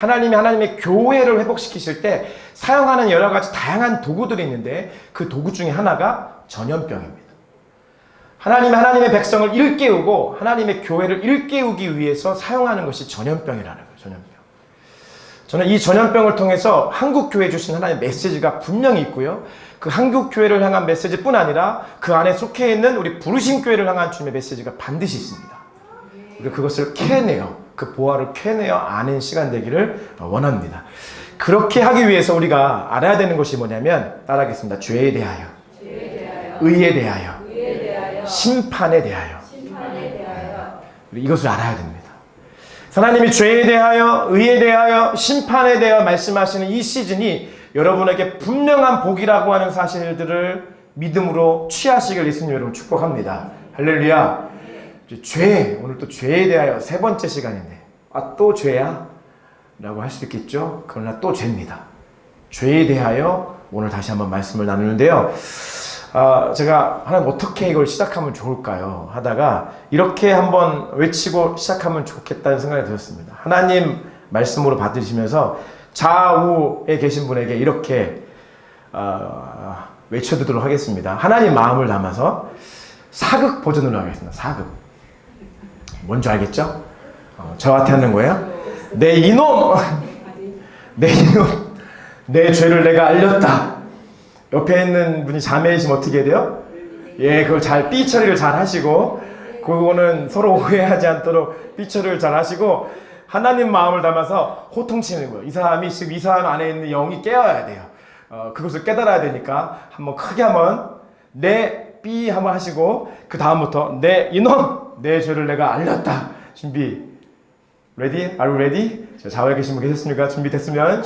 하나님이 하나님의 교회를 회복시키실 때 사용하는 여러 가지 다양한 도구들이 있는데 그 도구 중에 하나가 전염병입니다. 하나님이 하나님의 백성을 일깨우고 하나님의 교회를 일깨우기 위해서 사용하는 것이 전염병이라는 거예요. 전염병. 저는 이 전염병을 통해서 한국교회에 주신 하나님의 메시지가 분명히 있고요. 그 한국교회를 향한 메시지뿐 아니라 그 안에 속해 있는 우리 부르심교회를 향한 주님의 메시지가 반드시 있습니다. 우리가 그것을 캐내어 그 보화를 캐내어 아는 시간 되기를 원합니다. 그렇게 하기 위해서 우리가 알아야 되는 것이 뭐냐면 따라하겠습니다. 죄에 대하여, 의에 대하여, 심판에 대하여. 우리 이것을 알아야 됩니다. 하나님이 죄에 대하여, 의에 대하여, 심판에 대하여 말씀하시는 이 시즌이 여러분에게 분명한 복이라고 하는 사실들을 믿음으로 취하시길 예수님 여러분 축복합니다. 할렐루야. 죄, 오늘 또 죄에 대하여 세 번째 시간인데 또 죄야? 라고 할 수 있겠죠. 그러나 또 죄입니다. 죄에 대하여 오늘 다시 한번 말씀을 나누는데요. 제가 하나님 어떻게 이걸 시작하면 좋을까요? 하다가 이렇게 한번 외치고 시작하면 좋겠다는 생각이 들었습니다. 하나님 말씀으로 받으시면서 좌우에 계신 분에게 이렇게 외쳐드리도록 하겠습니다. 하나님 마음을 담아서 사극 버전으로 하겠습니다. 사극. 뭔지 알겠죠? 저한테 하는 거예요. 내 이놈! 내 이놈! 내 죄를 내가 알렸다. 옆에 있는 분이 자매이시면 어떻게 돼요? 예, 그걸 잘 삐 처리를 잘 하시고 그거는 서로 오해하지 않도록 삐 처리를 잘 하시고 하나님 마음을 담아서 호통치는 거예요. 이 사람이 지금 이 사람 안에 있는 영이 깨어야 돼요. 그것을 깨달아야 되니까 한번 크게 한번 내 삐 한번 하시고 그 다음부터 내 이놈! 내 죄를 내가 알렸다. 준비. Ready? Are you ready? 좌우에 계신 분 계셨습니까? 준비됐으면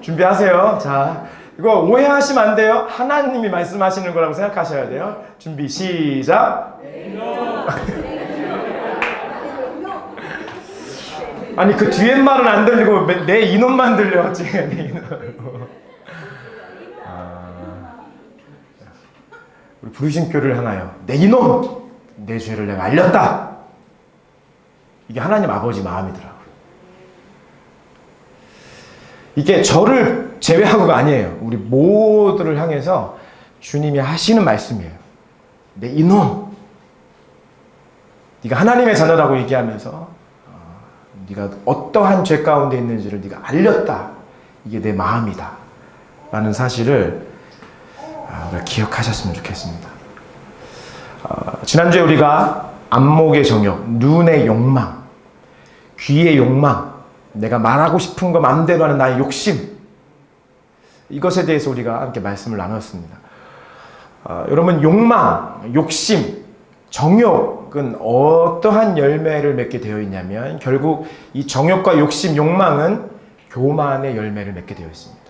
준비하세요. 자, 이거 오해하시면 안 돼요. 하나님이 말씀하시는 거라고 생각하셔야 돼요. 준비 시작. 아니 그 뒤에 말은 안 들리고 내 이놈만 들려 지금. 내 이놈. 우리 부르심교를 향하여 내 이놈! 내 죄를 내가 알렸다. 이게 하나님 아버지 마음이더라고요. 이게 저를 제외하고가 아니에요. 우리 모두를 향해서 주님이 하시는 말씀이에요. 내 이놈! 네가 하나님의 자녀라고 얘기하면서 네가 어떠한 죄 가운데 있는지를 네가 알렸다. 이게 내 마음이다. 라는 사실을 우리가 기억하셨으면 좋겠습니다. 지난주에 우리가 안목의 정욕, 눈의 욕망, 귀의 욕망, 내가 말하고 싶은 거 마음대로 하는 나의 욕심, 이것에 대해서 우리가 함께 말씀을 나눴습니다. 여러분 욕망, 욕심, 정욕은 어떠한 열매를 맺게 되어 있냐면 결국 이 정욕과 욕심, 욕망은 교만의 열매를 맺게 되어 있습니다.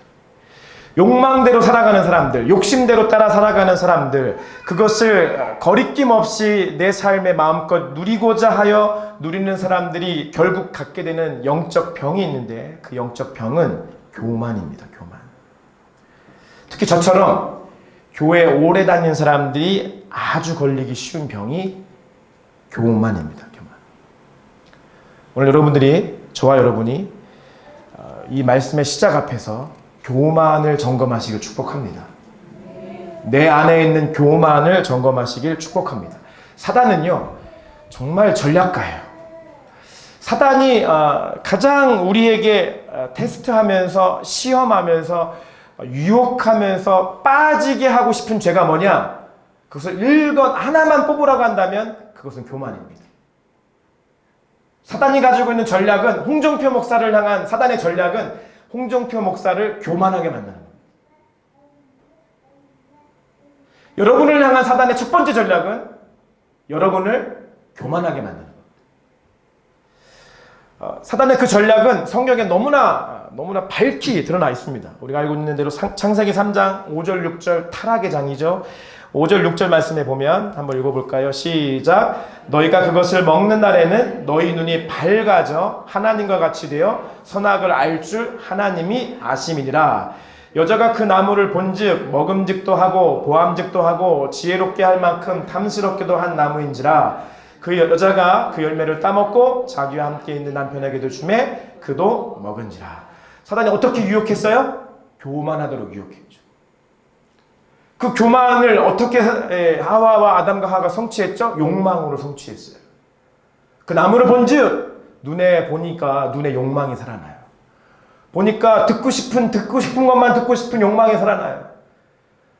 욕망대로 살아가는 사람들, 욕심대로 따라 살아가는 사람들, 그것을 거리낌 없이 내 삶에 마음껏 누리고자 하여 누리는 사람들이 결국 갖게 되는 영적 병이 있는데 그 영적 병은 교만입니다. 교만. 특히 저처럼 교회에 오래 다닌 사람들이 아주 걸리기 쉬운 병이 교만입니다. 교만. 오늘 여러분들이, 저와 여러분이 이 말씀의 시작 앞에서 교만을 점검하시길 축복합니다. 내 안에 있는 교만을 점검하시길 축복합니다. 사단은요, 정말 전략가예요. 사단이 가장 우리에게 테스트하면서, 시험하면서, 유혹하면서 빠지게 하고 싶은 죄가 뭐냐? 그것을 하나만 뽑으라고 한다면 그것은 교만입니다. 사단이 가지고 있는 전략은, 홍종표 목사를 향한 사단의 전략은 홍종표 목사를 교만하게 만드는 겁니다. 여러분을 향한 사단의 첫 번째 전략은 여러분을 교만하게 만드는 겁니다. 사단의 그 전략은 성경에 너무나 밝히 드러나 있습니다. 우리가 알고 있는 대로 창세기 3장 5절 6절 타락의 장이죠. 5절 6절 말씀에 보면 한번 읽어볼까요? 시작. 너희가 그것을 먹는 날에는 너희 눈이 밝아져 하나님과 같이 되어 선악을 알 줄 하나님이 아심이니라. 여자가 그 나무를 본즉 먹음직도 하고 보암직도 하고 지혜롭게 할 만큼 탐스럽게도 한 나무인지라. 그 여자가 그 열매를 따먹고 자기와 함께 있는 남편에게도 주매 그도 먹은지라. 사단이 어떻게 유혹했어요? 교만하도록 유혹했죠. 그 교만을 어떻게 하와와 아담과 하와가 성취했죠? 욕망으로 성취했어요. 그 나무를 본즉 눈에 보니까 눈에 욕망이 살아나요. 보니까 듣고 싶은 것만 듣고 싶은 욕망이 살아나요.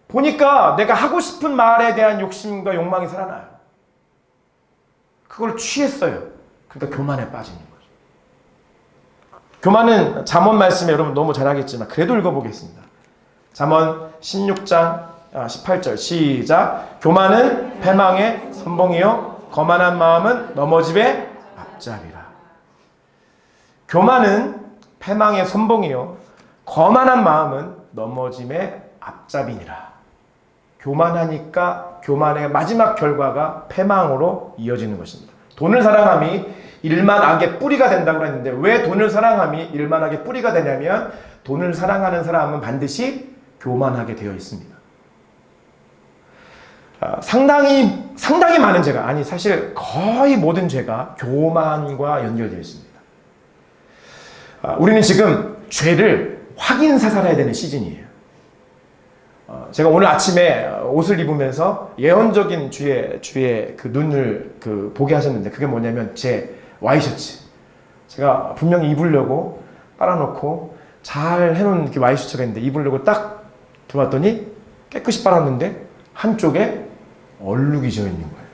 보니까 내가 하고 싶은 말에 대한 욕심과 욕망이 살아나요. 그걸 취했어요. 그러니까 교만에 빠지는 거죠. 교만은 잠언 말씀에 여러분 너무 잘 알겠지만 그래도 읽어보겠습니다. 잠언 16장 18절 시작. 교만은 패망의 선봉이요 거만한 마음은 넘어짐의 앞잡이라. 교만은 패망의 선봉이요 거만한 마음은 넘어짐의 앞잡이니라. 교만하니까 교만의 마지막 결과가 패망으로 이어지는 것입니다. 돈을 사랑함이 일만 악의 뿌리가 된다고 했는데 왜 돈을 사랑함이 일만 악의 뿌리가 되냐면 돈을 사랑하는 사람은 반드시 교만하게 되어 있습니다. 상당히 많은 죄가, 아니 사실 거의 모든 죄가 교만과 연결되어 있습니다. 우리는 지금 죄를 확인 사살해야 되는 시즌이에요. 제가 오늘 아침에 옷을 입으면서 예언적인 주의 그 눈을 보게 하셨는데 그게 뭐냐면 제 와이셔츠. 제가 분명히 입으려고 빨아놓고 잘 해놓은 그 와이셔츠가 있는데 입으려고 딱 들어왔더니 깨끗이 빨았는데 한쪽에 얼룩이 져 있는 거예요.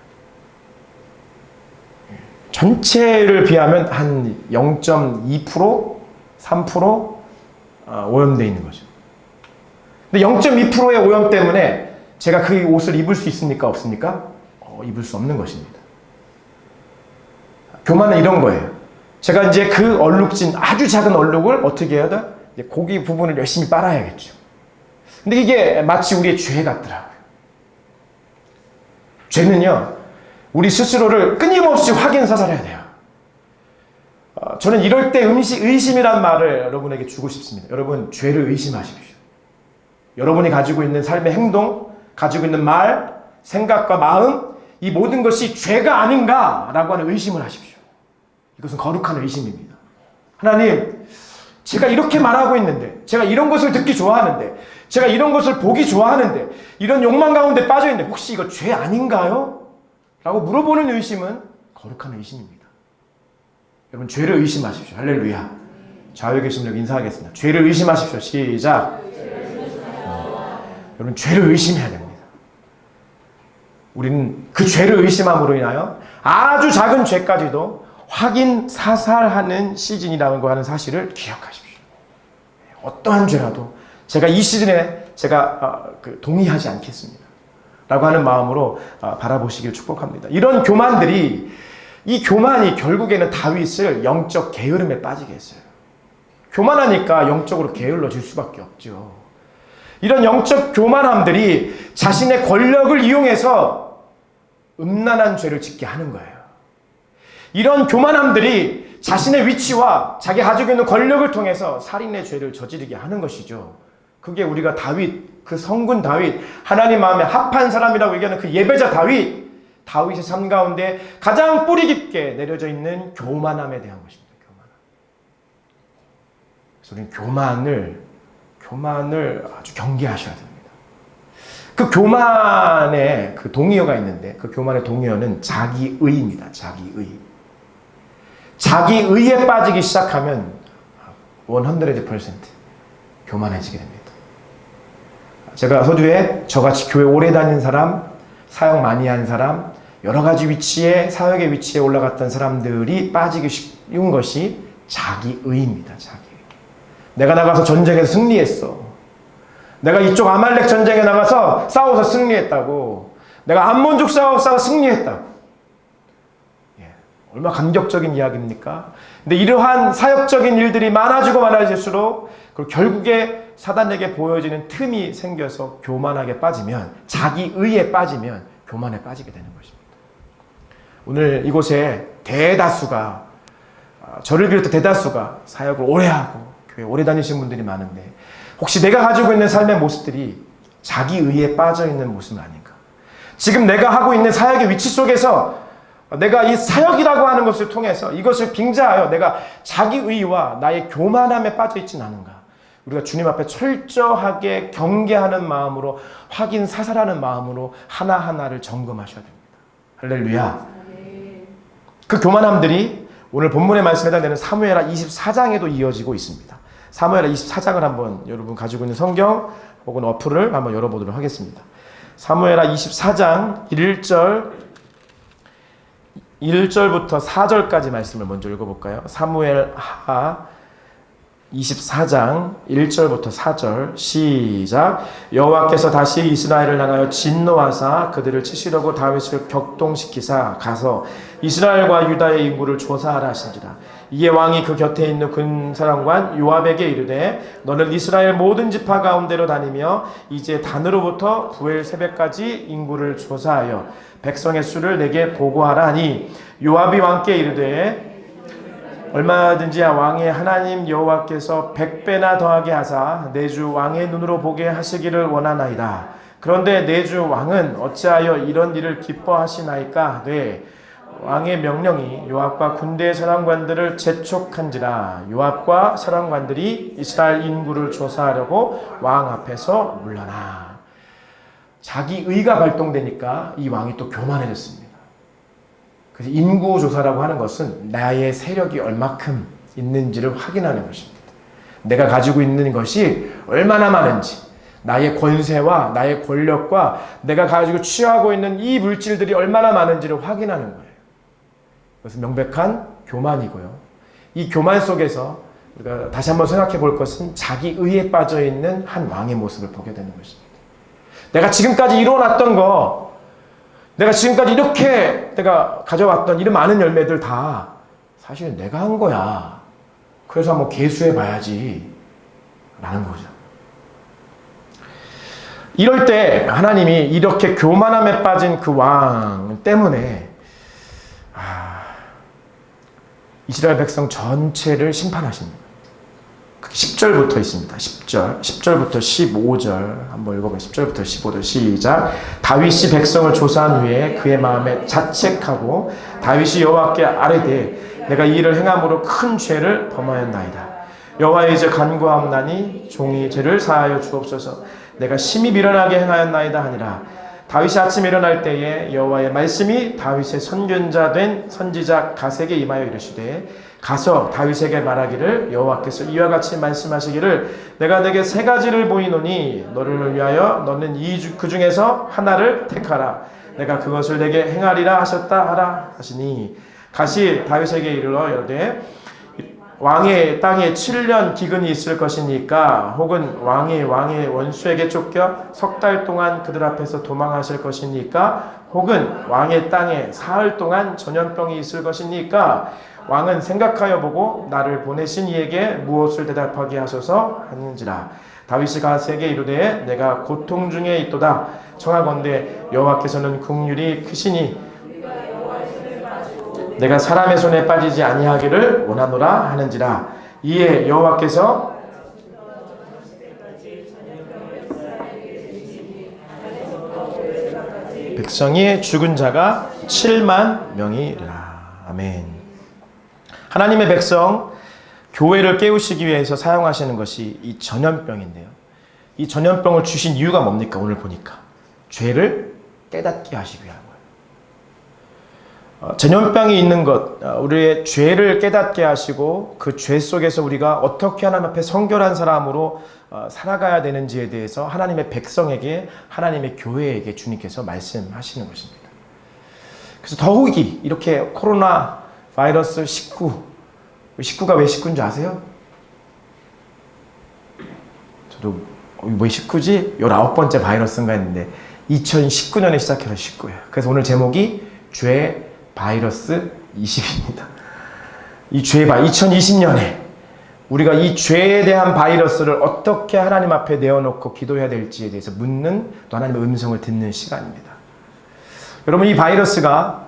전체를 비하면 한 0.2%, 3% 오염되어 있는 거죠. 근데 0.2%의 오염 때문에 제가 그 옷을 입을 수 있습니까? 없습니까? 입을 수 없는 것입니다. 교만은 이런 거예요. 제가 이제 그 얼룩진 아주 작은 얼룩을 어떻게 해야 돼? 이제 고기 부분을 열심히 빨아야겠죠. 근데 이게 마치 우리의 죄 같더라고요. 죄는요, 우리 스스로를 끊임없이 확인 사살해야 돼요. 저는 이럴 때 의심이란 말을 여러분에게 주고 싶습니다. 여러분, 죄를 의심하십시오. 여러분이 가지고 있는 삶의 행동, 가지고 있는 말, 생각과 마음, 이 모든 것이 죄가 아닌가라고 하는 의심을 하십시오. 이것은 거룩한 의심입니다. 하나님, 제가 이렇게 말하고 있는데, 제가 이런 것을 듣기 좋아하는데, 제가 이런 것을 보기 좋아하는데, 이런 욕망 가운데 빠져있는데 혹시 이거 죄 아닌가요? 라고 물어보는 의심은 거룩한 의심입니다. 여러분, 죄를 의심하십시오. 할렐루야. 좌우에 계신 분들 인사하겠습니다. 죄를 의심하십시오. 시작. 여러분, 죄를 의심해야 됩니다. 우리는 그 죄를 의심함으로 인하여 아주 작은 죄까지도 확인 사살하는 시즌이라는 거 하는 사실을 기억하십시오. 어떠한 죄라도 제가 이 시즌에 제가 동의하지 않겠습니다. 라고 하는 마음으로 바라보시길 축복합니다. 이런 교만들이, 이 교만이 결국에는 다윗을 영적 게으름에 빠지게 했어요. 교만하니까 영적으로 게을러질 수밖에 없죠. 이런 영적 교만함들이 자신의 권력을 이용해서 음란한 죄를 짓게 하는 거예요. 이런 교만함들이 자신의 위치와 자기 가지고 있는 권력을 통해서 살인의 죄를 저지르게 하는 것이죠. 그게 우리가 다윗, 그 성군 다윗, 하나님 마음에 합한 사람이라고 얘기하는 그 예배자 다윗의 삶 가운데 가장 뿌리 깊게 내려져 있는 교만함에 대한 것입니다. 그래서 우리는 교만을 아주 경계하셔야 됩니다. 그 교만의 그 동의어가 있는데 그 교만의 동의어는 자기의입니다. 자기의에 빠지기 시작하면 100% 교만해지게 됩니다. 제가 서두에 저같이 교회 오래 다닌 사람, 사역 많이 한 사람, 여러 가지 위치에, 사역의 위치에 올라갔던 사람들이 빠지기 쉬운 것이 자기의입니다. 내가 나가서 전쟁에서 승리했어. 내가 이쪽 아말렉 전쟁에 나가서 싸워서 승리했다고. 내가 암몬족 싸워서 승리했다고. 얼마나 감격적인 이야기입니까? 근데 이러한 사역적인 일들이 많아질수록 그리고 결국에 사단에게 보여지는 틈이 생겨서 교만하게 빠지면, 자기의에 빠지면 교만에 빠지게 되는 것입니다. 오늘 이곳에 대다수가, 저를 비롯해 대다수가 사역을 오래 하고 교회 오래 다니신 분들이 많은데 혹시 내가 가지고 있는 삶의 모습들이 자기의에 빠져있는 모습은 아닌가? 지금 내가 하고 있는 사역의 위치 속에서 내가 이 사역이라고 하는 것을 통해서 이것을 빙자하여 내가 자기의와 나의 교만함에 빠져 있진 않은가. 우리가 주님 앞에 철저하게 경계하는 마음으로, 확인 사살하는 마음으로 하나하나를 점검하셔야 됩니다. 할렐루야. 그 교만함들이 오늘 본문의 말씀에 해당되는 사무엘하 24장에도 이어지고 있습니다. 사무엘하 24장을 한번 여러분 가지고 있는 성경 혹은 어플을 한번 열어보도록 하겠습니다. 사무엘하 24장 1절부터 4절까지 말씀을 먼저 읽어볼까요? 사무엘하 24장 1절부터 4절 시작. 여호와께서 다시 이스라엘을 향하여 진노하사 그들을 치시려고 다윗을 격동시키사 가서 이스라엘과 유다의 인구를 조사하라 하신지라. 이에 왕이 그 곁에 있는 군사령관 요압에게 이르되 너는 이스라엘 모든 지파 가운데로 다니며 이제 단으로부터 부엘 새벽까지 인구를 조사하여 백성의 수를 내게 보고하라 하니 요압이 왕께 이르되 얼마든지 왕의 하나님 여호와께서 100배나 더하게 하사 내 주 왕의 눈으로 보게 하시기를 원하나이다. 그런데 내 주 왕은 어찌하여 이런 일을 기뻐하시나이까? 네. 왕의 명령이 요압과 군대 사령관들을 재촉한지라. 요압과 사령관들이 이스라엘 인구를 조사하려고 왕 앞에서 물러나. 자기 의가 발동되니까 이 왕이 또 교만해졌습니다. 그래서 인구조사라고 하는 것은 나의 세력이 얼마큼 있는지를 확인하는 것입니다. 내가 가지고 있는 것이 얼마나 많은지, 나의 권세와 나의 권력과 내가 가지고 취하고 있는 이 물질들이 얼마나 많은지를 확인하는 거예요. 그것은 명백한 교만이고요. 이 교만 속에서 우리가 다시 한번 생각해 볼 것은 자기 의에 빠져 있는 한 왕의 모습을 보게 되는 것입니다. 내가 지금까지 이루어놨던 거, 내가 지금까지 이렇게 내가 가져왔던 이런 많은 열매들 다 사실은 내가 한 거야. 그래서 한번 계수해 봐야지 라는 거죠. 이럴 때 하나님이 이렇게 교만함에 빠진 그 왕 때문에 이스라엘 백성 전체를 심판하십니다. 10절부터 있습니다. 10절부터 15절 한번 읽어봐요. 10절부터 15절 시작. 다윗이 백성을 조사한 후에 그의 마음에 자책하고 다윗이 여호와께 아뢰되 내가 이 일을 행함으로 큰 죄를 범하였나이다. 여호와의 이제 간구하옵나니 종이 죄를 사하여 주옵소서. 내가 심히 미련하게 행하였나이다 하니라. 다윗이 아침에 일어날 때에 여호와의 말씀이 다윗의 선견자 된 선지자 갓에게 임하여 이르시되 가서 다윗에게 말하기를 여호와께서 이와 같이 말씀하시기를 내가 내게 세 가지를 보이노니 너를 위하여 너는 그 중에서 하나를 택하라. 내가 그것을 내게 행하리라 하셨다 하라 하시니 갓이 다윗에게 이르러 이르되 왕의 땅에 7년 기근이 있을 것이니까 혹은 왕의 원수에게 쫓겨 석 달 동안 그들 앞에서 도망하실 것이니까 혹은 왕의 땅에 사흘 동안 전염병이 있을 것이니까 왕은 생각하여 보고 나를 보내신 이에게 무엇을 대답하게 하소서 하는지라. 다윗이 갓에게 이르되 내가 고통 중에 있도다. 청하건대 여호와께서는 긍휼이 크시니 내가 사람의 손에 빠지지 아니하기를 원하노라 하는지라. 이에 여호와께서 백성이 죽은 자가 7만 명이라. 아멘. 하나님의 백성, 교회를 깨우시기 위해서 사용하시는 것이 이 전염병인데요. 이 전염병을 주신 이유가 뭡니까? 오늘 보니까 죄를 깨닫게 하시기 위한 거예요. 전염병이 있는 것, 우리의 죄를 깨닫게 하시고 그 죄 속에서 우리가 어떻게 하나님 앞에 성결한 사람으로 살아가야 되는지에 대해서 하나님의 백성에게, 하나님의 교회에게 주님께서 말씀하시는 것입니다. 그래서 더욱이 이렇게 코로나 바이러스 19가 왜 19인 줄 아세요? 저도 뭐 19지? 19번째 바이러스인가 했는데 2019년에 시작해서 19예요. 그래서 오늘 제목이 죄 바이러스 20입니다. 이 죄 2020년에 우리가 이 죄에 대한 바이러스를 어떻게 하나님 앞에 내어놓고 기도해야 될지에 대해서 묻는 또 하나님의 음성을 듣는 시간입니다. 여러분, 이 바이러스가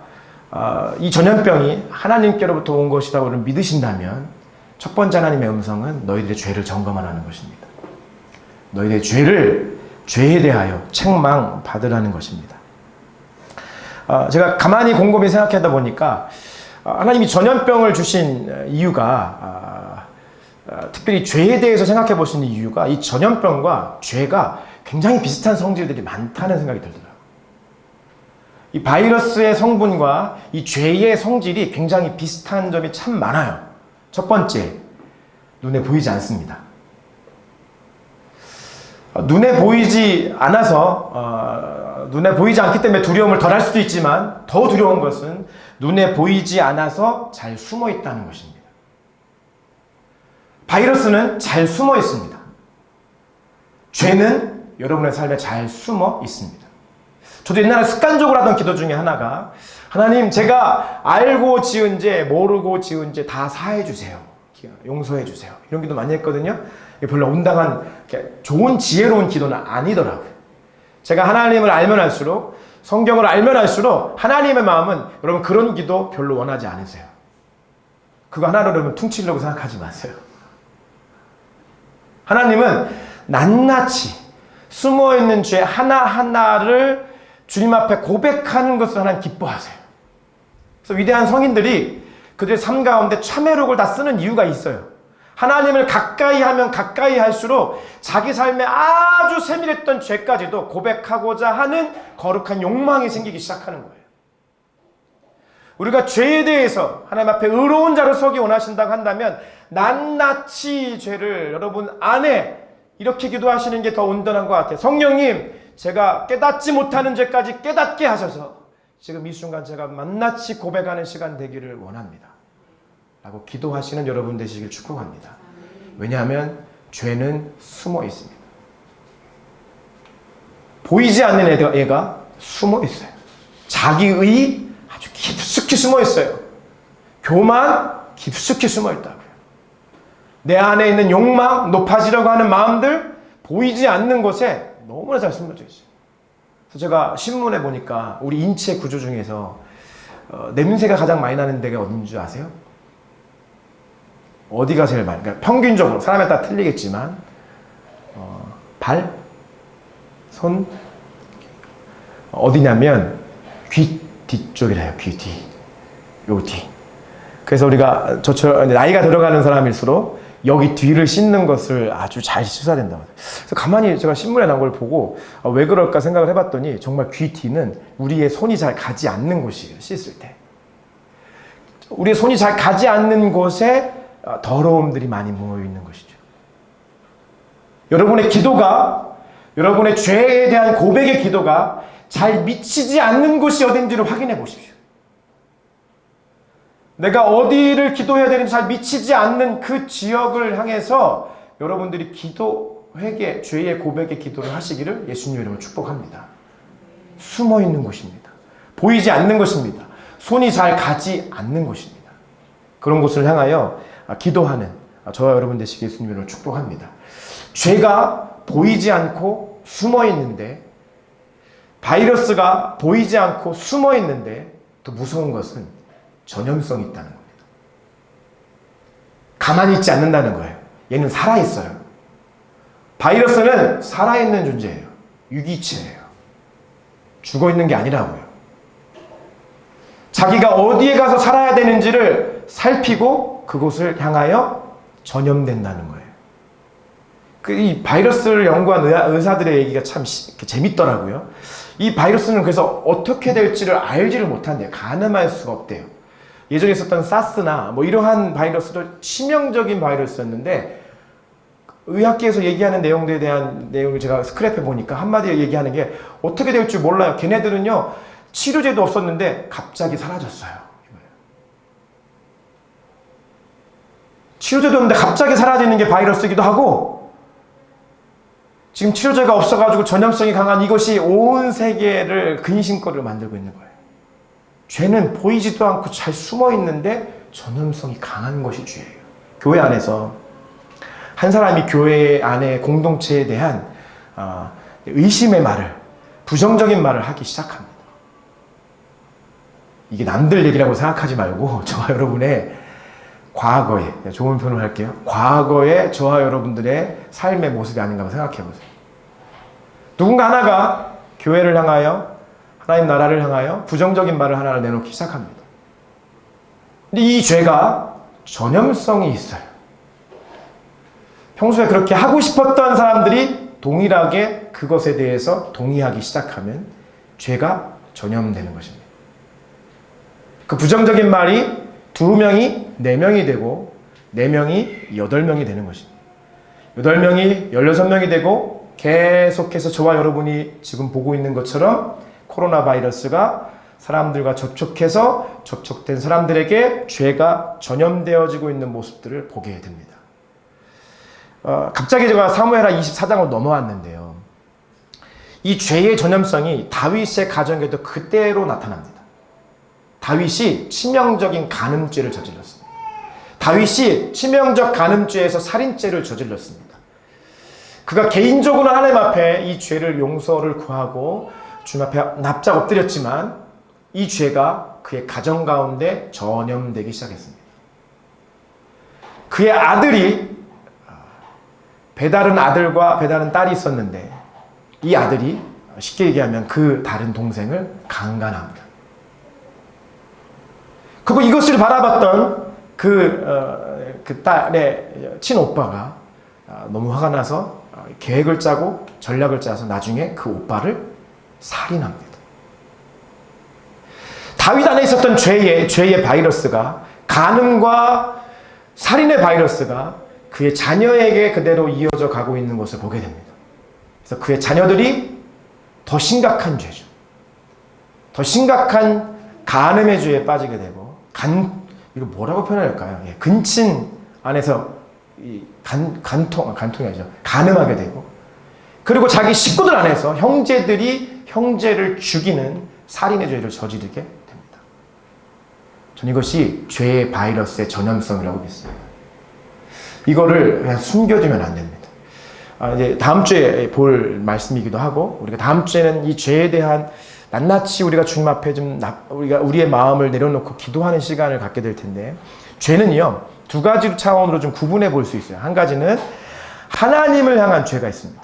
이 전염병이 하나님께로부터 온 것이라고 믿으신다면 첫 번째 하나님의 음성은 너희들의 죄를 점검하라는 것입니다. 너희들의 죄에 대하여 책망받으라는 것입니다. 제가 가만히 곰곰이 생각하다 보니까 하나님이 전염병을 주신 이유가 특별히 죄에 대해서 생각해 보시는 이유가 이 전염병과 죄가 굉장히 비슷한 성질들이 많다는 생각이 들더라고요. 이 바이러스의 성분과 이 죄의 성질이 굉장히 비슷한 점이 참 많아요. 첫 번째, 눈에 보이지 않습니다. 눈에 보이지 않아서 눈에 보이지 않기 때문에 두려움을 덜 할 수도 있지만 더 두려운 것은 눈에 보이지 않아서 잘 숨어 있다는 것입니다. 바이러스는 잘 숨어 있습니다. 죄는 여러분의 삶에 잘 숨어 있습니다. 저도 옛날에 습관적으로 하던 기도 중에 하나가 하나님 제가 알고 지은 죄 모르고 지은 죄 다 사해 주세요. 용서해 주세요. 이런 기도 많이 했거든요. 별로 온당한 좋은 지혜로운 기도는 아니더라고요. 제가 하나님을 알면 알수록 성경을 알면 알수록 하나님의 마음은 여러분 그런 기도 별로 원하지 않으세요. 그거 하나로 여러분 퉁치려고 생각하지 마세요. 하나님은 낱낱이 숨어있는 죄 하나하나를 주님 앞에 고백하는 것을 하나님 기뻐하세요. 그래서 위대한 성인들이 그들의 삶 가운데 참회록을 다 쓰는 이유가 있어요. 하나님을 가까이 하면 가까이 할수록 자기 삶에 아주 세밀했던 죄까지도 고백하고자 하는 거룩한 욕망이 생기기 시작하는 거예요. 우리가 죄에 대해서 하나님 앞에 의로운 자로 서기 원하신다고 한다면 낱낱이 죄를 여러분 안에 이렇게 기도하시는 게 더 온전한 것 같아요. 성령님, 제가 깨닫지 못하는 죄까지 깨닫게 하셔서 지금 이 순간 제가 낱낱이 고백하는 시간 되기를 원합니다. 라고 기도하시는 여러분 되시길 축복합니다. 왜냐하면 죄는 숨어 있습니다. 보이지 않는 애가 숨어 있어요. 자기의 아주 깊숙이 숨어 있어요. 교만 깊숙이 숨어 있다고요. 내 안에 있는 욕망, 높아지려고 하는 마음들 보이지 않는 곳에 너무나 잘 숨어져 있어요. 그래서 제가 신문에 보니까 우리 인체 구조 중에서 냄새가 가장 많이 나는 데가 어딘 줄 아세요? 어디가 제일 많이? 그러니까 평균적으로 사람에 따라 틀리겠지만 발, 손 어디냐면 귀 뒤쪽이래요. 귀 뒤, 요 뒤. 그래서 우리가 저처럼 나이가 들어가는 사람일수록 여기 뒤를 씻는 것을 아주 잘 씻어야 된다고. 그래서 가만히 제가 신문에 나온 걸 보고 왜 그럴까 생각을 해봤더니 정말 귀 뒤는 우리의 손이 잘 가지 않는 곳이에요. 씻을 때. 우리의 손이 잘 가지 않는 곳에 더러움들이 많이 모여있는 것이죠. 여러분의 기도가, 여러분의 죄에 대한 고백의 기도가 잘 미치지 않는 곳이 어딘지를 확인해 보십시오. 내가 어디를 기도해야 되는지 잘 미치지 않는 그 지역을 향해서 여러분들이 기도, 회개, 죄의 고백의 기도를 하시기를 예수님 이름으로 축복합니다. 숨어 있는 곳입니다. 보이지 않는 곳입니다. 손이 잘 가지 않는 곳입니다. 그런 곳을 향하여 기도하는 저와 여러분 되시길 예수님 이름으로 축복합니다. 죄가 보이지 않고 숨어 있는데, 바이러스가 보이지 않고 숨어 있는데 더 무서운 것은 전염성이 있다는 겁니다. 가만히 있지 않는다는 거예요. 얘는 살아있어요. 바이러스는 살아있는 존재예요. 유기체예요. 죽어있는 게 아니라고요. 자기가 어디에 가서 살아야 되는지를 살피고 그곳을 향하여 전염된다는 거예요. 이 바이러스를 연구한 의사들의 얘기가 참 재밌더라고요. 이 바이러스는 그래서 어떻게 될지를 알지를 못한대요. 가늠할 수가 없대요. 예전에 있었던 사스나 뭐 이러한 바이러스도 치명적인 바이러스였는데, 의학계에서 얘기하는 내용들에 대한 내용을 제가 스크랩해 보니까 한마디로 얘기하는 게 어떻게 될 줄 몰라요. 걔네들은요 치료제도 없었는데 갑자기 사라졌어요. 치료제도 없는데 갑자기 사라지는 게 바이러스이기도 하고, 지금 치료제가 없어가지고 전염성이 강한 이것이 온 세계를 근심거리로 만들고 있는 거예요. 죄는 보이지도 않고 잘 숨어 있는데 전염성이 강한 것이 죄예요. 교회 안에서 한 사람이 교회 안에 공동체에 대한 의심의 말을, 부정적인 말을 하기 시작합니다. 이게 남들 얘기라고 생각하지 말고 저와 여러분의 과거에, 좋은 표현을 할게요. 과거의 저와 여러분들의 삶의 모습이 아닌가 생각해 보세요. 누군가 하나가 교회를 향하여 하나님 나라를 향하여 부정적인 말을 하나를 내놓기 시작합니다. 근데 이 죄가 전염성이 있어요. 평소에 그렇게 하고 싶었던 사람들이 동일하게 그것에 대해서 동의하기 시작하면 죄가 전염되는 것입니다. 그 부정적인 말이 2명이 4명이 되고 4명이 8명이 되는 것입니다. 8명이 16명이 되고 계속해서 저와 여러분이 지금 보고 있는 것처럼 코로나 바이러스가 사람들과 접촉해서 접촉된 사람들에게 죄가 전염되어지고 있는 모습들을 보게 됩니다. 갑자기 제가 사무엘하 24장으로 넘어왔는데요. 이 죄의 전염성이 다윗의 가정에도 그대로 나타납니다. 다윗이 치명적인 간음죄를 저질렀습니다. 다윗이 치명적 간음죄에서 살인죄를 저질렀습니다. 그가 개인적으로 하나님 앞에 이 죄를 용서를 구하고 주님 앞에 납작 엎드렸지만 이 죄가 그의 가정 가운데 전염되기 시작했습니다. 그의 아들이 배다른 아들과 배다른 딸이 있었는데 이 아들이 쉽게 얘기하면 그 다른 동생을 강간합니다. 그리고 이것을 바라봤던 그 딸의 친오빠가 너무 화가 나서 계획을 짜고 전략을 짜서 나중에 그 오빠를 살인합니다. 다윗 안에 있었던 죄의 바이러스가, 간음과 살인의 바이러스가 그의 자녀에게 그대로 이어져 가고 있는 것을 보게 됩니다. 그래서 그의 자녀들이 더 심각한 죄죠. 더 심각한 간음의 죄에 빠지게 되고, 이거 뭐라고 표현할까요? 예, 근친 안에서 간통이 아니죠. 간음하게 되고, 그리고 자기 식구들 안에서 형제들이 형제를 죽이는 살인의 죄를 저지르게 됩니다. 전 이것이 죄의 바이러스의 전염성이라고 믿습니다. 이거를 그냥 숨겨두면 안 됩니다. 이제 다음 주에 볼 말씀이기도 하고, 우리가 다음 주에는 이 죄에 대한 낱낱이 우리가 주님 앞에 우리의 마음을 내려놓고 기도하는 시간을 갖게 될 텐데, 죄는요, 2가지 차원으로 좀 구분해 볼 수 있어요. 한 가지는 하나님을 향한 죄가 있습니다.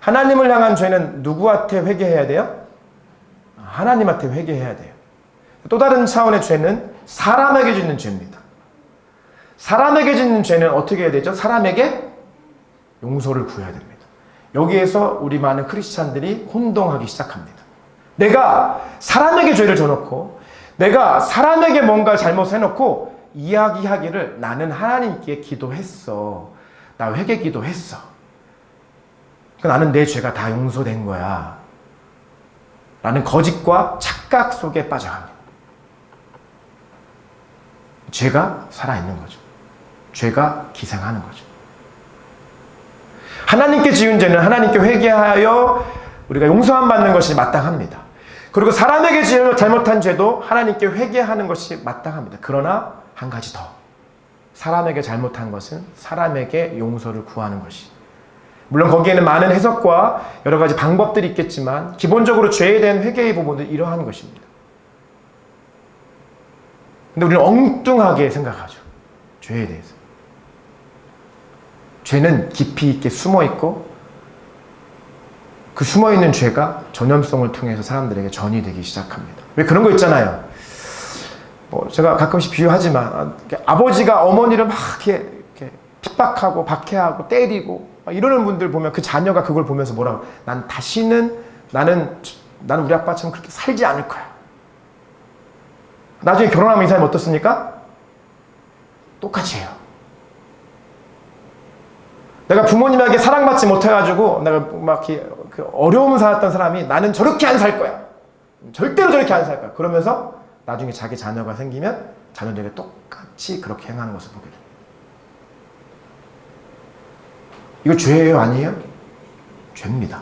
하나님을 향한 죄는 누구한테 회개해야 돼요? 하나님한테 회개해야 돼요. 또 다른 차원의 죄는 사람에게 짓는 죄입니다. 사람에게 짓는 죄는 어떻게 해야 되죠? 사람에게 용서를 구해야 됩니다. 여기에서 우리 많은 크리스찬들이 혼동하기 시작합니다. 내가 사람에게 죄를 져놓고, 내가 사람에게 뭔가 잘못해놓고 이야기하기를 나는 하나님께 기도했어. 나 회개 기도했어. 나는 내 죄가 다 용서된 거야. 라는 거짓과 착각 속에 빠져갑니다. 죄가 살아있는 거죠. 죄가 기생하는 거죠. 하나님께 지은 죄는 하나님께 회개하여 우리가 용서함 받는 것이 마땅합니다. 그리고 사람에게 잘못한 죄도 하나님께 회개하는 것이 마땅합니다. 그러나 한 가지 더. 사람에게 잘못한 것은 사람에게 용서를 구하는 것이. 물론 거기에는 많은 해석과 여러 가지 방법들이 있겠지만 기본적으로 죄에 대한 회개의 부분은 이러한 것입니다. 근데 우리는 엉뚱하게 생각하죠. 죄에 대해서. 죄는 깊이 있게 숨어 있고 그 숨어 있는 죄가 전염성을 통해서 사람들에게 전이 되기 시작합니다. 왜 그런 거 있잖아요. 제가 가끔씩 비유하지만 아버지가 어머니를 막 이렇게 핍박하고 박해하고 때리고 이러는 분들 보면 그 자녀가 그걸 보면서 뭐라고, 난 다시는 나는 우리 아빠처럼 그렇게 살지 않을 거야. 나중에 결혼하면 이 사람이 어떻습니까? 똑같이 해요. 내가 부모님에게 사랑받지 못해가지고 내가 막 어려움을 살았던 사람이 나는 저렇게 안 살 거야. 절대로 저렇게 안 살 거야. 그러면서 나중에 자기 자녀가 생기면 자녀들에게 똑같이 그렇게 행하는 것을 보게 됩니다. 이거 죄예요? 아니에요? 죄입니다.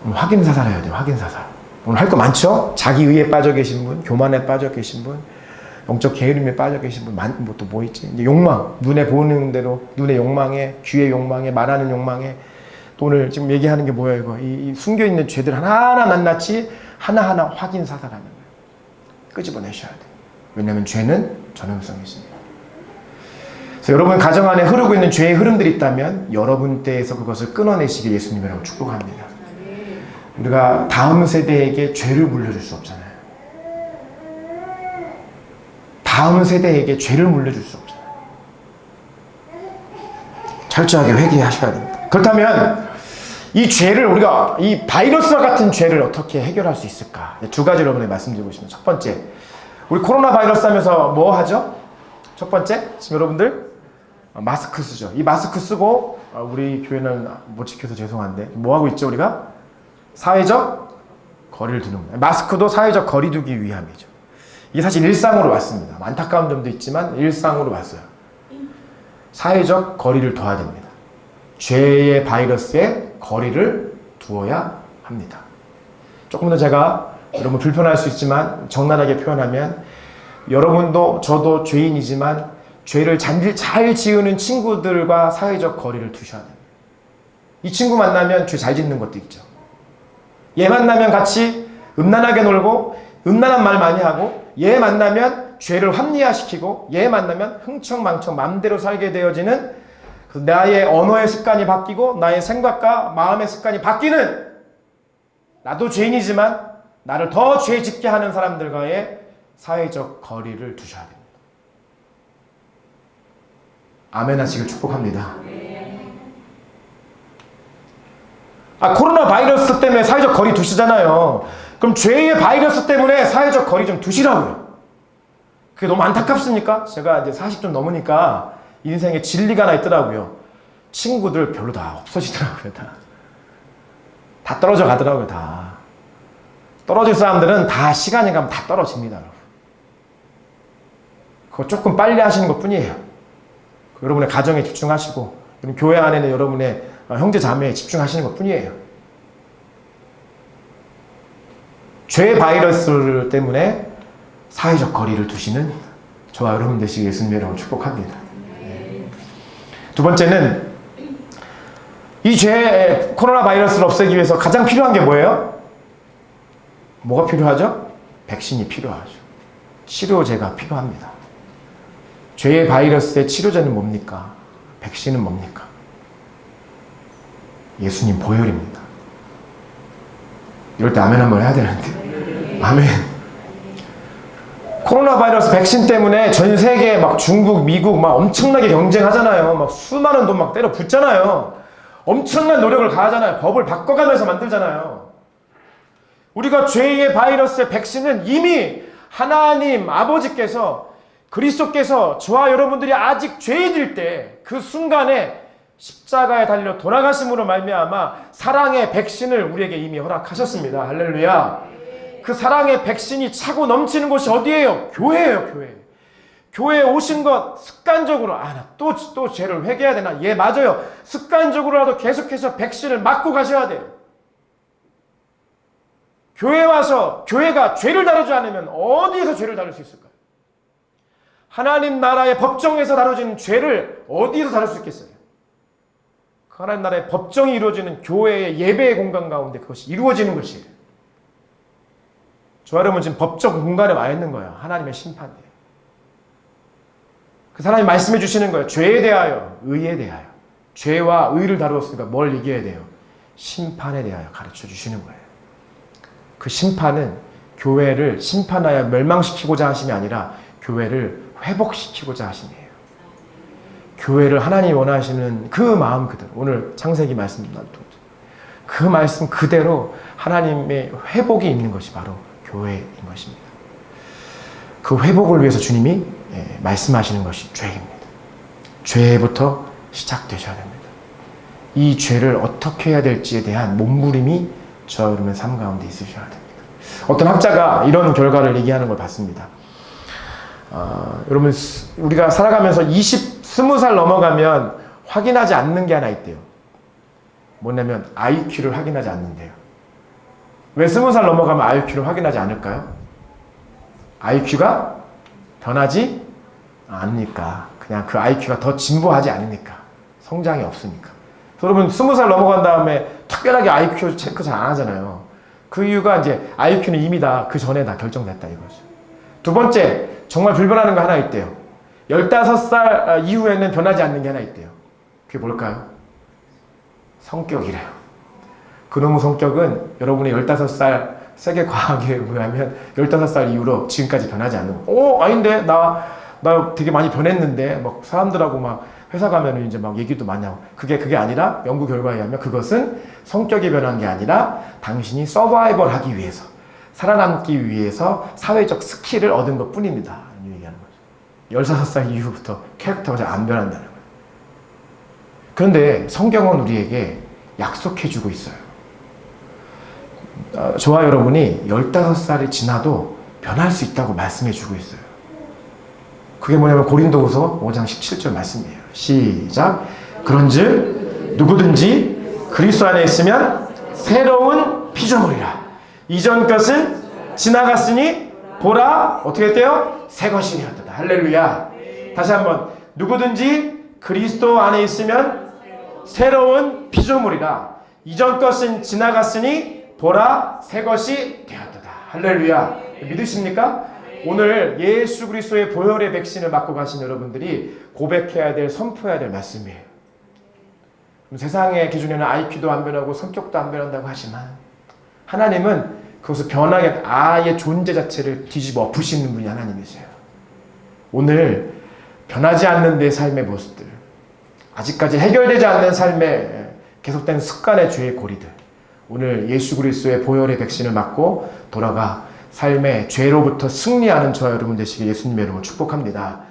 오늘 확인사살해야 돼요. 확인사살. 오늘 할 거 많죠? 자기의에 빠져 계신 분, 교만에 빠져 계신 분, 영적 게으름에 빠져 계신 분, 또 뭐 있지? 이제 욕망, 눈에 보는 대로, 눈의 욕망에, 귀의 욕망에, 말하는 욕망에, 또 오늘 지금 얘기하는 게 뭐야, 이거? 이 숨겨있는 죄들 하나하나 낱낱이 하나하나 확인사살하는 거예요. 끄집어내셔야 돼요. 왜냐하면 죄는 전염성이 있습니다. 그래서 여러분 가정 안에 흐르고 있는 죄의 흐름들이 있다면 여러분 때에서 그것을 끊어내시길 예수님이라고 축복합니다. 우리가 다음 세대에게 죄를 물려줄 수 없잖아요. 다음 세대에게 죄를 물려줄 수 없잖아요. 철저하게 회개하셔야 됩니다. 그렇다면 이 죄를 우리가 이 바이러스와 같은 죄를 어떻게 해결할 수 있을까? 두 가지로 여러분에 말씀드리고 있습니다. 첫 번째, 우리 코로나 바이러스 하면서 뭐 하죠? 첫 번째, 지금 여러분들 마스크 쓰죠. 이 마스크 쓰고 우리 교회는 못 지켜서 죄송한데 뭐 하고 있죠? 우리가 사회적 거리를 두는 거예요. 마스크도 사회적 거리 두기 위함이죠. 이게 사실 일상으로 왔습니다. 안타까운 점도 있지만 일상으로 왔어요. 사회적 거리를 둬야 됩니다. 죄의 바이러스에 거리를 두어야 합니다. 조금 더 제가 여러분 불편할 수 있지만 적나라하게 표현하면 여러분도 저도 죄인이지만 죄를 잘 지으는 친구들과 사회적 거리를 두셔야 됩니다. 이 친구 만나면 죄 잘 짓는 것도 있죠. 얘 만나면 같이 음란하게 놀고 음란한 말 많이 하고 얘 만나면 죄를 합리화시키고 얘 만나면 흥청망청 맘대로 살게 되어지는 나의 언어의 습관이 바뀌고 나의 생각과 마음의 습관이 바뀌는 나도 죄인이지만 나를 더 죄 짓게 하는 사람들과의 사회적 거리를 두셔야 됩니다. 아멘 하시길 축복합니다. 코로나 바이러스 때문에 사회적 거리 두시잖아요. 그럼 죄의 바이러스 때문에 사회적 거리 좀 두시라고요. 그게 너무 안타깝습니까? 제가 이제 40 좀 넘으니까 인생에 진리가 하나 있더라고요. 친구들 별로 다 없어지더라고요. 다 떨어져 가더라고요. 다 떨어질 사람들은 다 시간이 가면 다 떨어집니다. 여러분. 그거 조금 빨리 하시는 것 뿐이에요. 여러분의 가정에 집중하시고 교회 안에는 여러분의 형제 자매에 집중하시는 것 뿐이에요. 죄 바이러스 때문에 사회적 거리를 두시는 저와 여러분 되시기 예수님의 이름으로 축복합니다. 두 번째는 이 죄 코로나 바이러스를 없애기 위해서 가장 필요한 게 뭐예요? 뭐가 필요하죠? 백신이 필요하죠. 치료제가 필요합니다. 죄의 바이러스의 치료제는 뭡니까? 백신은 뭡니까? 예수님 보혈입니다. 이럴 때 아멘 한번 해야 되는데. 아멘. 코로나 바이러스 백신 때문에 전 세계 막 중국, 미국 막 엄청나게 경쟁하잖아요. 막 수많은 돈 막 때려 붓잖아요. 엄청난 노력을 가하잖아요. 법을 바꿔가면서 만들잖아요. 우리가 죄의 바이러스의 백신은 이미 하나님 아버지께서 그리스도께서 저와 여러분들이 아직 죄인일 때 그 순간에 십자가에 달려 돌아가심으로 말미암아 사랑의 백신을 우리에게 이미 허락하셨습니다. 할렐루야. 그 사랑의 백신이 차고 넘치는 곳이 어디예요? 교회예요. 교회. 교회에 오신 것 습관적으로 나 또 죄를 회개해야 되나? 예, 맞아요. 습관적으로라도 계속해서 백신을 맞고 가셔야 돼요. 교회 와서 교회가 죄를 다루지 않으면 어디에서 죄를 다룰 수 있을까요? 하나님 나라의 법정에서 다뤄지는 죄를 어디에서 다룰 수 있겠어요? 그 하나님 나라의 법정이 이루어지는 교회의 예배의 공간 가운데 그것이 이루어지는 것이에요. 저 여러분 지금 법적 공간에 와 있는 거예요. 하나님의 심판이에요. 그 하나님 말씀해 주시는 거예요. 죄에 대하여, 의에 대하여. 죄와 의를 다루었으니까 뭘 이겨야 돼요? 심판에 대하여 가르쳐 주시는 거예요. 그 심판은 교회를 심판하여 멸망시키고자 하심이 아니라 교회를 회복시키고자 하심이에요. 교회를 하나님이 원하시는 그 마음 그대로 오늘 창세기 말씀 그 말씀 그대로 하나님의 회복이 있는 것이 바로 교회인 것입니다. 그 회복을 위해서 주님이 말씀하시는 것이 죄입니다. 죄부터 시작되셔야 됩니다. 이 죄를 어떻게 해야 될지에 대한 몸부림이 저 여러분의 삶 가운데 있으셔야 됩니다. 어떤 학자가 이런 결과를 얘기하는 걸 봤습니다. 여러분 우리가 살아가면서 20살 넘어가면 확인하지 않는 게 하나 있대요. 뭐냐면 IQ를 확인하지 않는데요. 왜 20살 넘어가면 IQ를 확인하지 않을까요? IQ가 변하지 않으니까. 그냥 그 IQ가 더 진보하지 않으니까. 성장이 없으니까. 여러분 20살 넘어간 다음에 특별하게 IQ 체크 잘 안 하잖아요. 그 이유가 이제 IQ는 이미 다 그 전에 다 결정됐다 이거죠. 두 번째, 정말 불변하는 거 하나 있대요. 15살 이후에는 변하지 않는 게 하나 있대요. 그게 뭘까요? 성격이래요. 그놈의 성격은 여러분의 15살 세계 과학에 의하면 15살 이후로 지금까지 변하지 않는 거예요. 아닌데 나 되게 많이 변했는데 막 사람들하고 막 회사 가면은 이제 막 얘기도 많이 하고 그게 아니라 연구 결과에 의하면 그것은 성격이 변한 게 아니라 당신이 서바이벌 하기 위해서 살아남기 위해서 사회적 스킬을 얻은 것 뿐입니다. 이런 얘기하는 거죠. 16살 이후부터 캐릭터가 잘 안 변한다는 거예요. 그런데 성경은 우리에게 약속해주고 있어요. 저와 여러분이 15살이 지나도 변할 수 있다고 말씀해주고 있어요. 그게 뭐냐면 고린도후서 5장 17절 말씀이에요. 시작. 그런즉 누구든지 그리스도 안에 있으면 새로운 피조물이라. 이전 것은 지나갔으니 보라 어떻게 했대요? 새 것이 되었다. 할렐루야. 다시 한번 누구든지 그리스도 안에 있으면 새로운 피조물이라. 이전 것은 지나갔으니 보라 새 것이 되었다. 할렐루야. 믿으십니까? 오늘 예수 그리스도의 보혈의 백신을 맞고 가신 여러분들이 고백해야 될, 선포해야 될 말씀이에요. 세상의 기준에는 IQ도 안 변하고 성격도 안 변한다고 하지만 하나님은 그것을 변하게 아예 존재 자체를 뒤집어 엎으시는 분이 하나님이세요. 오늘 변하지 않는 내 삶의 모습들, 아직까지 해결되지 않는 삶의 계속된 습관의 죄의 고리들, 오늘 예수 그리스도의 보혈의 백신을 맞고 돌아가 삶의 죄로부터 승리하는 저와 여러분 되시길 예수님의 이름으로 축복합니다.